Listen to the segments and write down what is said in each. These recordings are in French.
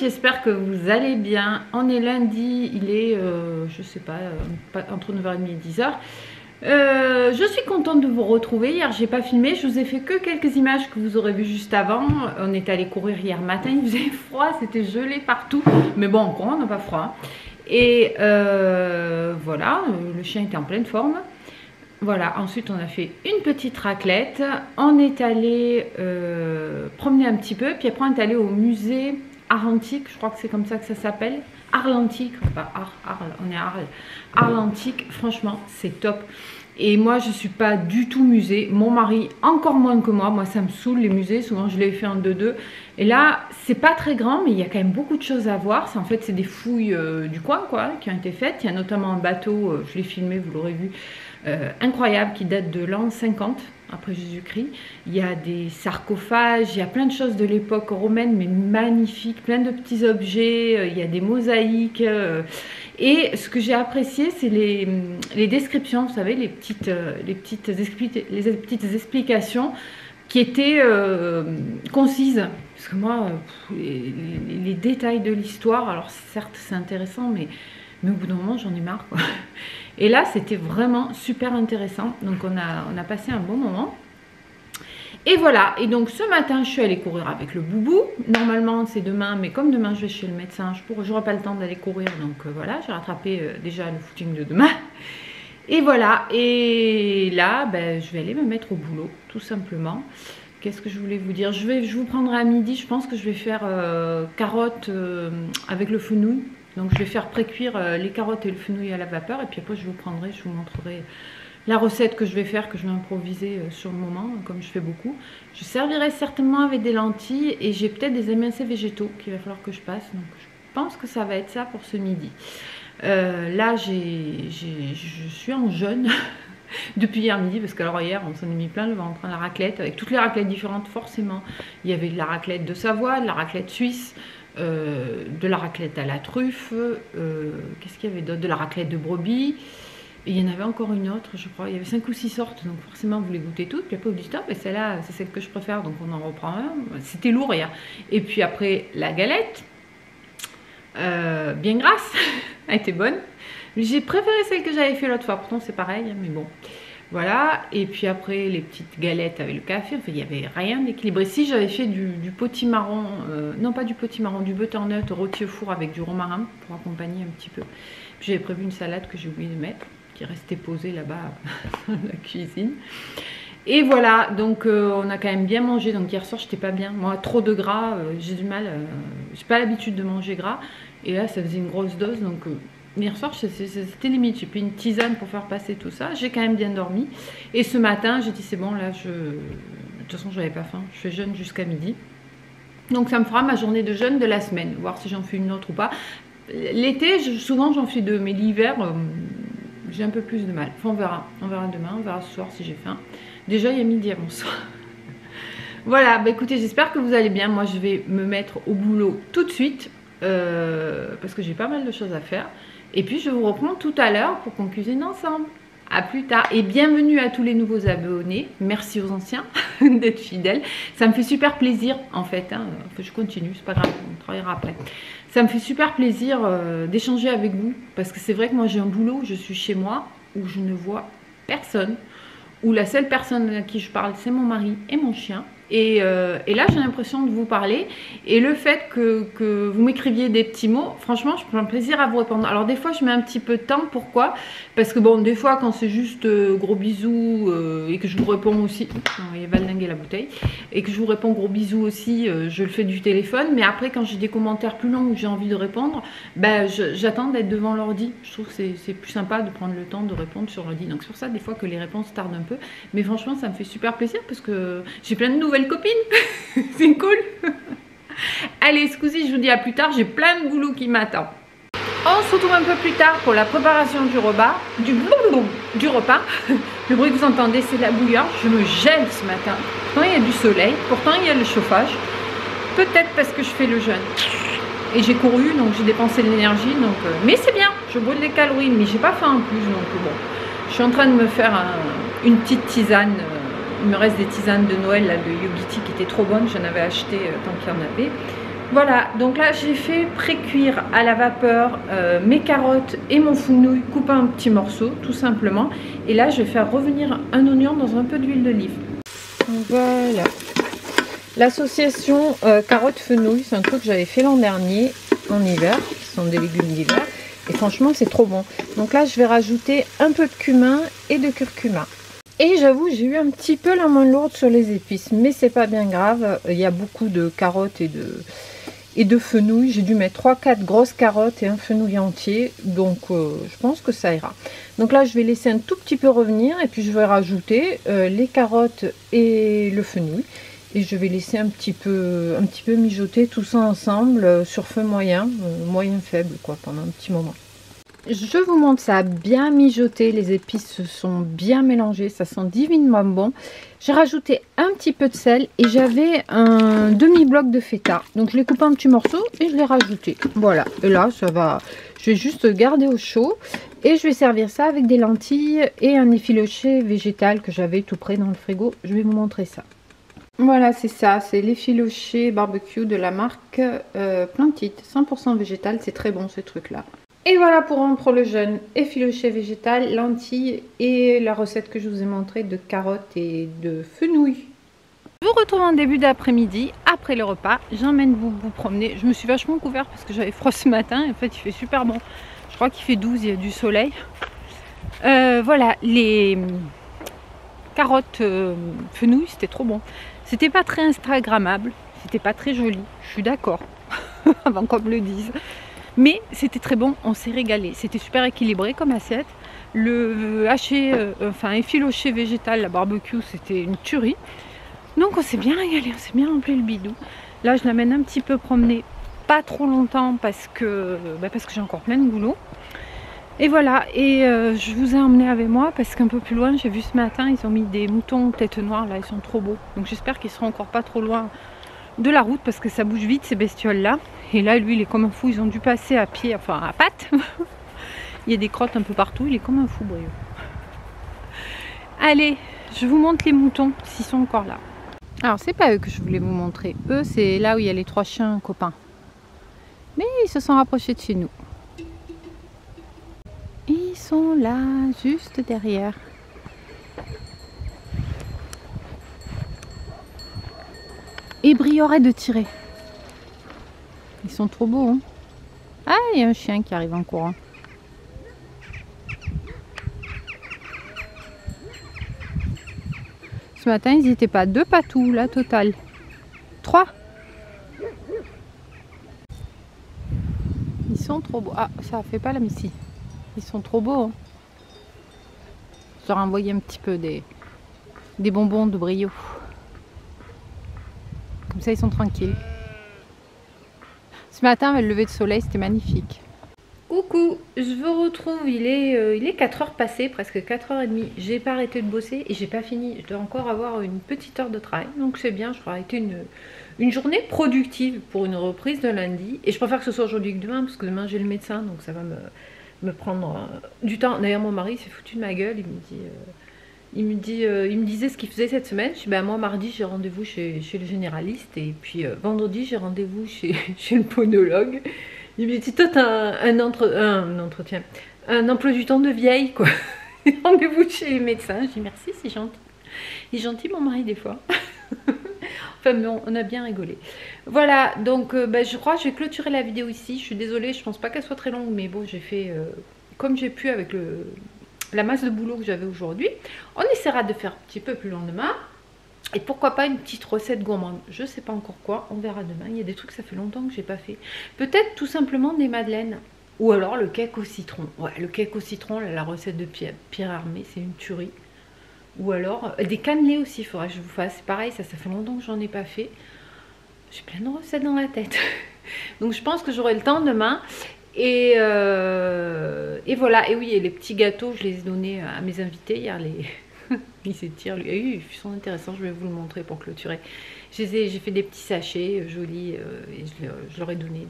J'espère que vous allez bien. On est lundi, il est, je sais pas, entre 9h30 et 10h. Je suis contente de vous retrouver. Hier, j'ai pas filmé, je vous ai fait que quelques images que vous aurez vues juste avant. On est allé courir hier matin, il faisait froid, c'était gelé partout. Mais bon, encore, on n'a pas froid. Et voilà, le chien était en pleine forme. Voilà, ensuite on a fait une petite raclette. On est allé promener un petit peu, puis après on est allé au musée Art Antique, je crois que c'est comme ça que ça s'appelle. Arles Antique, pas Arles, on est à Arles. Arles Antique, franchement, c'est top. Et moi, je ne suis pas du tout musée. Mon mari, encore moins que moi. Moi, ça me saoule les musées. Souvent, je les fais en 2-2. Et là, c'est pas très grand, mais il y a quand même beaucoup de choses à voir. En fait, c'est des fouilles du coin, quoi, qui ont été faites. Il y a notamment un bateau, je l'ai filmé, vous l'aurez vu, incroyable, qui date de l'an 50 après Jésus-Christ. Il y a des sarcophages, il y a plein de choses de l'époque romaine, mais magnifiques, plein de petits objets, il y a des mosaïques. Et ce que j'ai apprécié, c'est les descriptions, vous savez, les petites explications qui étaient concises. Parce que moi, les détails de l'histoire, alors certes c'est intéressant, mais au bout d'un moment j'en ai marre, quoi. Et là c'était vraiment super intéressant, donc on a passé un bon moment. Et voilà, et donc ce matin je suis allée courir avec le boubou. Normalement c'est demain, mais comme demain je vais chez le médecin, je n'aurai pas le temps d'aller courir, donc voilà, j'ai rattrapé déjà le footing de demain. Et voilà, et là ben, je vais aller me mettre au boulot, tout simplement. Qu'est-ce que je voulais vous dire? Je vous prendrai à midi, je pense que je vais faire carottes avec le fenouil. Donc je vais faire pré-cuire les carottes et le fenouil à la vapeur, et puis après je vous montrerai la recette que je vais faire, que je vais improviser sur le moment, comme je fais beaucoup. Je servirai certainement avec des lentilles, et j'ai peut-être des émincés végétaux qu'il va falloir que je passe. Donc je pense que ça va être ça pour ce midi. Là je suis en jeûne depuis hier midi, parce que alors hier on s'en est mis plein le ventre, la raclette, avec toutes les raclettes différentes forcément. Il y avait de la raclette de Savoie, de la raclette suisse, de la raclette à la truffe, qu'est-ce qu'il y avait d'autre, de la raclette de brebis, et il y en avait encore une autre, je crois. Il y avait 5 ou 6 sortes, donc forcément vous les goûtez toutes, puis après vous dites stop, et celle-là c'est celle que je préfère, donc on en reprend un. C'était lourd hier. Et puis après la galette, bien grasse, elle était bonne. J'ai préféré celle que j'avais fait l'autre fois, pourtant c'est pareil, mais bon. Voilà, et puis après les petites galettes avec le café, enfin il n'y avait rien d'équilibré. Si j'avais fait du potimarron, non pas du potimarron, du butternut rôti au four avec du romarin pour accompagner un petit peu. Puis j'avais prévu une salade que j'ai oublié de mettre, qui restait posée là-bas dans la cuisine. Et voilà, donc on a quand même bien mangé. Donc hier soir j'étais pas bien, moi trop de gras, j'ai du mal, j'ai pas l'habitude de manger gras. Et là ça faisait une grosse dose, donc hier soir c'était limite. J'ai pris une tisane pour faire passer tout ça, j'ai quand même bien dormi. Et ce matin j'ai dit c'est bon, là de toute façon j'avais pas faim, je fais jeûne jusqu'à midi. Donc ça me fera ma journée de jeûne de la semaine, voir si j'en fais une autre ou pas. L'été souvent j'en fais deux, mais l'hiver j'ai un peu plus de mal. Enfin, on verra demain, on verra ce soir si j'ai faim. Déjà il y a midi avant ça. Voilà, bah écoutez, j'espère que vous allez bien. Moi je vais me mettre au boulot tout de suite parce que j'ai pas mal de choses à faire. Et puis je vous reprends tout à l'heure pour qu'on cuisine ensemble. A plus tard et bienvenue à tous les nouveaux abonnés. Merci aux anciens d'être fidèles. Ça me fait super plaisir en fait. Hein. Je continue, c'est pas grave, on travaillera après. Ça me fait super plaisir d'échanger avec vous parce que c'est vrai que moi j'ai un boulot, je suis chez moi où je ne vois personne. Où la seule personne à qui je parle, c'est mon mari et mon chien. Et là, j'ai l'impression de vous parler. Et le fait que vous m'écriviez des petits mots, franchement, je prends un plaisir à vous répondre. Alors, des fois, je mets un petit peu de temps. Pourquoi? Parce que, bon, des fois, quand c'est juste gros bisous et que je vous réponds aussi... Non, il y a valdingué la bouteille. Et que je vous réponds gros bisous aussi, je le fais du téléphone. Mais après, quand j'ai des commentaires plus longs où j'ai envie de répondre, ben, j'attends d'être devant l'ordi. Je trouve que c'est plus sympa de prendre le temps de répondre sur l'ordi. Donc, c'est pour ça, des fois, que les réponses tardent un peu. Mais franchement, ça me fait super plaisir parce que j'ai plein de nouvelles copines. C'est cool. Allez, ce coup-ci, je vous dis à plus tard. J'ai plein de boulot qui m'attend. On se retrouve un peu plus tard pour la préparation du repas. Du repas. Le bruit que vous entendez, c'est la bouillarde. Je me gèle ce matin. Pourtant, il y a du soleil. Pourtant, il y a le chauffage. Peut-être parce que je fais le jeûne. Et j'ai couru, donc j'ai dépensé de l'énergie. Mais c'est bien. Je brûle des calories, mais j'ai pas faim en plus. Donc bon, je suis en train de me faire une petite tisane. Il me reste des tisanes de Noël là, de Yogiti qui étaient trop bonnes. J'en avais acheté tant qu'il y en avait. Voilà, donc là j'ai fait pré-cuire à la vapeur mes carottes et mon fenouil coupé en petits morceaux, tout simplement. Et là je vais faire revenir un oignon dans un peu d'huile d'olive. Voilà. L'association carottes-fenouil, c'est un truc que j'avais fait l'an dernier en hiver. Ce sont des légumes d'hiver. Et franchement c'est trop bon. Donc là je vais rajouter un peu de cumin et de curcuma. Et j'avoue, j'ai eu un petit peu la main lourde sur les épices, mais c'est pas bien grave. Il y a beaucoup de carottes et de fenouil. J'ai dû mettre 3-4 grosses carottes et un fenouil entier, donc je pense que ça ira. Donc là, je vais laisser un tout petit peu revenir et puis je vais rajouter les carottes et le fenouil. Et je vais laisser un petit peu mijoter tout ça ensemble sur feu moyen, moyen faible quoi, pendant un petit moment. Je vous montre, ça a bien mijoté, les épices se sont bien mélangées, ça sent divinement bon. J'ai rajouté un petit peu de sel et j'avais un demi-bloc de feta. Donc je l'ai coupé en petits morceaux et je l'ai rajouté. Voilà, et là ça va, je vais juste garder au chaud et je vais servir ça avec des lentilles et un effiloché végétal que j'avais tout près dans le frigo. Je vais vous montrer ça. Voilà, c'est ça, c'est l'effiloché barbecue de la marque Plantite, 100% végétal, c'est très bon ce truc-là. Et voilà pour rompre le jeûne, effiloché végétal, lentilles et la recette que je vous ai montrée de carottes et de fenouil. Je vous retrouve en début d'après-midi, après le repas, j'emmène vous promener. Je me suis vachement couvert parce que j'avais froid ce matin, et en fait il fait super bon. Je crois qu'il fait 12, il y a du soleil. Voilà, les carottes fenouil, c'était trop bon. C'était pas très instagrammable, c'était pas très joli, je suis d'accord, avant qu'on me le dise. Mais c'était très bon, on s'est régalé. C'était super équilibré comme assiette. Le haché, effiloché végétal, la barbecue, c'était une tuerie. Donc on s'est bien régalé, on s'est bien rempli le bidou. Là je l'amène un petit peu promener, pas trop longtemps parce que j'ai encore plein de boulot. Et voilà, et je vous ai emmené avec moi parce qu'un peu plus loin, j'ai vu ce matin, ils ont mis des moutons tête noire, là ils sont trop beaux. Donc j'espère qu'ils seront encore pas trop loin de la route parce que ça bouge vite ces bestioles là. Et là lui il est comme un fou, ils ont dû passer à pied, enfin à pattes. Il y a des crottes un peu partout, il est comme un fou Brio. Allez, je vous montre les moutons s'ils sont encore là. Alors c'est pas eux que je voulais vous montrer, eux c'est là où il y a les 3 chiens copains. Mais ils se sont rapprochés de chez nous. Ils sont là, juste derrière. Et Brio, arrête de tirer. Ils sont trop beaux, hein. Ah, il y a un chien qui arrive en courant. Ce matin, ils n'étaient pas 2 patous, la totale. 3. Ils sont trop beaux. Ah, ça fait pas la Missy. Ils sont trop beaux, hein. Je leur ai envoyé un petit peu des bonbons de Brio. Comme ça, ils sont tranquilles. Ce matin, avec le lever de soleil, c'était magnifique. Coucou, je vous retrouve, il est 4 heures passées, presque 4h30. J'ai pas arrêté de bosser et j'ai pas fini. Je dois encore avoir une petite heure de travail. Donc c'est bien, je crois été une journée productive pour une reprise de lundi. Et je préfère que ce soit aujourd'hui que demain, parce que demain j'ai le médecin, donc ça va me prendre du temps. D'ailleurs mon mari s'est foutu de ma gueule, il me disait ce qu'il faisait cette semaine. Je dis, ben, moi mardi j'ai rendez-vous chez le généraliste et puis vendredi j'ai rendez-vous chez le podologue. Il me dit, toi t'as un entretien, un emploi du temps de vieille quoi. Rendez-vous chez les médecins. Je dis merci, c'est gentil. Il est gentil mon mari des fois. Enfin bon, on a bien rigolé. Voilà, donc je crois que je vais clôturer la vidéo ici. Je suis désolée, je pense pas qu'elle soit très longue, mais bon, j'ai fait comme j'ai pu avec la masse de boulot que j'avais aujourd'hui. On essaiera de faire un petit peu plus long demain. Et pourquoi pas une petite recette gourmande. Je sais pas encore quoi, on verra demain. Il y a des trucs, ça fait longtemps que j'ai pas fait. Peut-être tout simplement des madeleines. Ou alors le cake au citron. Ouais, le cake au citron, la recette de Pierre Hermé, c'est une tuerie. Ou alors des cannelés aussi, il faudra que je vous fasse. Pareil, ça fait longtemps que j'en ai pas fait. J'ai plein de recettes dans la tête. Donc je pense que j'aurai le temps demain. Et voilà. Et oui, et les petits gâteaux, je les ai donnés à mes invités hier. Il s'étire, lui. Ils sont intéressants, je vais vous le montrer pour clôturer. J'ai fait des petits sachets jolis et je leur ai donné.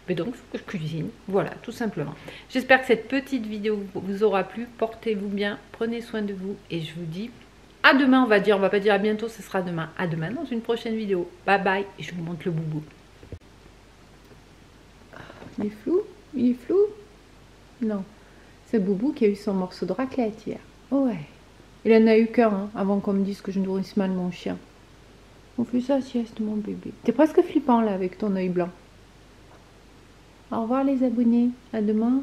Mais donc, il faut que je cuisine. Voilà, tout simplement. J'espère que cette petite vidéo vous aura plu. Portez-vous bien, prenez soin de vous et je vous dis à demain. On va pas dire à bientôt, ce sera demain. À demain dans une prochaine vidéo. Bye bye et je vous montre le boubou. Il est flou? Il est flou? Non. C'est Boubou qui a eu son morceau de raclette hier. Oh ouais. Il en a eu qu'un hein, avant qu'on me dise que je nourrisse mal mon chien. On fait ça sieste mon bébé. T'es presque flippant là avec ton œil blanc. Au revoir les abonnés. À demain.